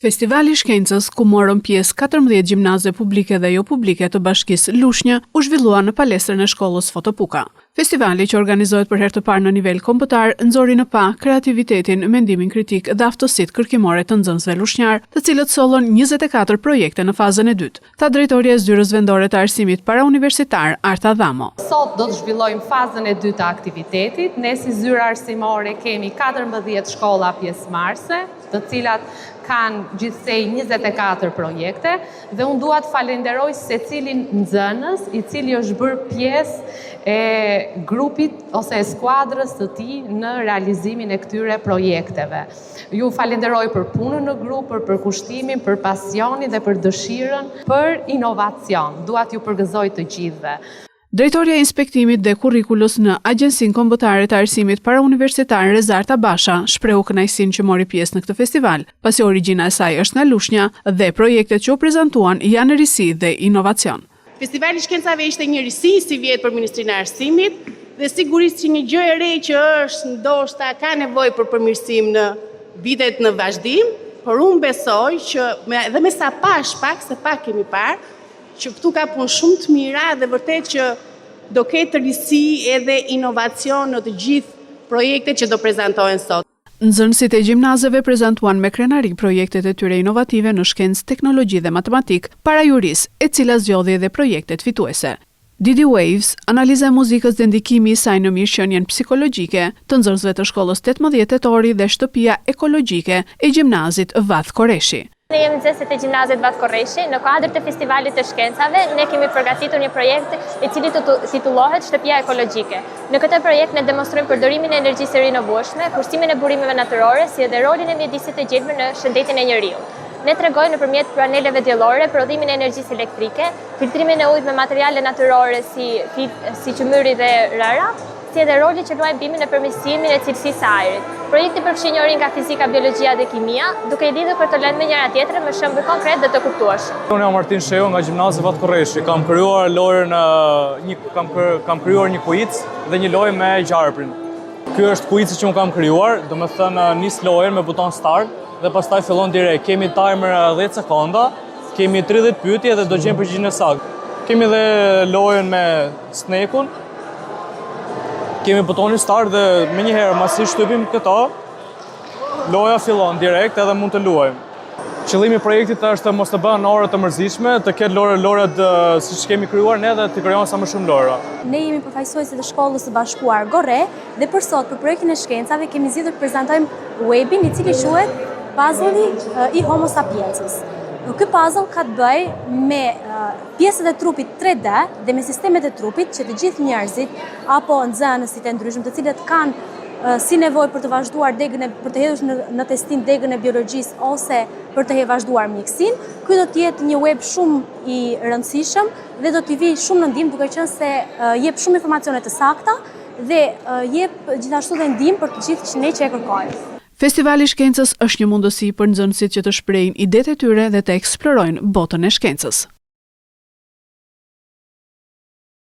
Festivali i Shkencës, ku morën pjesë 14 gjimnaze publike dhe jo publike të Bashkisë Lushnjë, u zhvillua në palestrën e shkollës Fotopuka. Festivali, që organizohet për herë të parë në nivel kombëtar, nxori në pa kreativitetin, mendimin kritik dhe aftësitë kërkimore të nxënësve lushnjar, të cilët sollën 24 projekte në fazën e dytë, tha drejtoria e Zyrës Vendore të Arsimit Parauniversitar, Arta Dhamo. Sot do të zhvillojmë fazën e dytë të aktivitetit. Ne si Zyrë Arsimore kemi 14 shkolla pjesëmarrëse, të cilat kanë gjithsej 24 projekte dhe unë dua të falenderoj secilin nxënës i cili është bërë pjesë e grupit ose e skuadrës të tij në realizimin e këtyre projekteve. Ju falenderoj për punën në grup, për përkushtimin, për pasionin dhe për dëshirën për inovacion. Dua t'ju përgëzoj të gjithëve. Drejtoria e Inspektimit dhe Kurrikulës në Agjencinë Kombëtare të Arsimit Parauniversitar Rezarta Basha shprehu kënaqësinë që mori pjesë në këtë festival, pasi origjina e saj është nga Lushnja dhe projektet që u prezantuan janë risi dhe inovacion. Festivali i Shkencave ishte një risi si vjet për Ministrinë e Arsimit dhe sigurisht që një gjë e re që është ndoshta ka nevojë për përmirësim në vitet në vazhdim, por unë besoj që edhe me sa se pak kemi parë, që këtu ka punë shumë të mira dhe vërtet që do ketë risi edhe inovacion në të gjithë projektet që do prezantohen sot. Nxënësit e gjimnazeve prezantuan me krenari projektet e tyre inovative në shkencë, teknologji dhe matematik, para juris, e cila zgjodhi edhe projektet fituese. Didi Waves, analiza e muzikës dhe ndikimi i saj në mirëqenien psikologjike të nxënësve të shkollës 18 tetori dhe shtëpia ekologjike e gjimnazit Vath Koreshi. Ne jemi nxënësit e gjimnazit Vath Koreshi. Në kuadër të festivalit të shkencave, ne kemi përgatitur një projekt i cili titullohet Shtëpia ekologjike. Në këtë projekt ne demonstrojmë përdorimin e energjisë rinovueshme, kursimin e burimeve natyrore, si edhe rolin e mjedisit të gjelbër në shëndetin e njeriut. Ne tregojmë nëpërmjet paneleve diellore prodhimin e energjisë elektrike, filtrimin e ujit me materiale natyrore si qymyri dhe rëra, si edhe roli që luajnë bimin e përmirësimin e cilësisë së ajrit. Projekti përfshin njohurinë nga fizika, biologjia dhe kimia, duke i lidhur këto lëndë me njëra tjetrën me shembuj konkret dhe të kuptueshëm. Unë jam Martin Sheu nga Gjimnazi Vath Koreshi. Kam krijuar një kuic dhe një lojë me gjarprin. Ky është kuici që unë kam krijuar, domethënë nis lojën me buton start dhe pastaj fillon direkt. Kemi timer 10 sekonda, kemi 30 pyetje dhe do gjejmë përgjigjen e saktë. Kemi edhe lojën me snekun. Kemi butonin start dhe menjëherë masi shtypim këto, loja fillon direkt edhe mund të luajmë. Qëllimi i projektit është mos të bëhen orë të mërzitshme, të ketë loret siç kemi krijuar ne dhe të krijojnë sa më shumë lora. Ne jemi përfaqësuesit e Shkollës së Bashkuar Gorre dhe për sot për projektin e shkencave kemi zgjedhur të prezantojmë webin i cili quhet Puzzle-i i Homo sapiensës. Ky puzzle ka të bëjë me pjesët e trupit 3D dhe me sistemet e trupit që të gjithë njerëzit apo nxënësit e ndryshëm të cilët kanë si nevojë për të vazhduar për të hedhur në testim degën e biologjisë ose për të vazhduar mjekësinë, ky do të jetë një web shumë i rëndësishëm dhe do t'i vijë shumë në ndihmë duke qenë se jep shumë informacione të sakta dhe jep gjithashtu dhe ndihmë për të gjithë ne që e kërkojmë. Festivali i Shkencës është një mundësi për nxënësit që të shprehin idetë e tyre dhe të eksplorojnë botën e shkencës.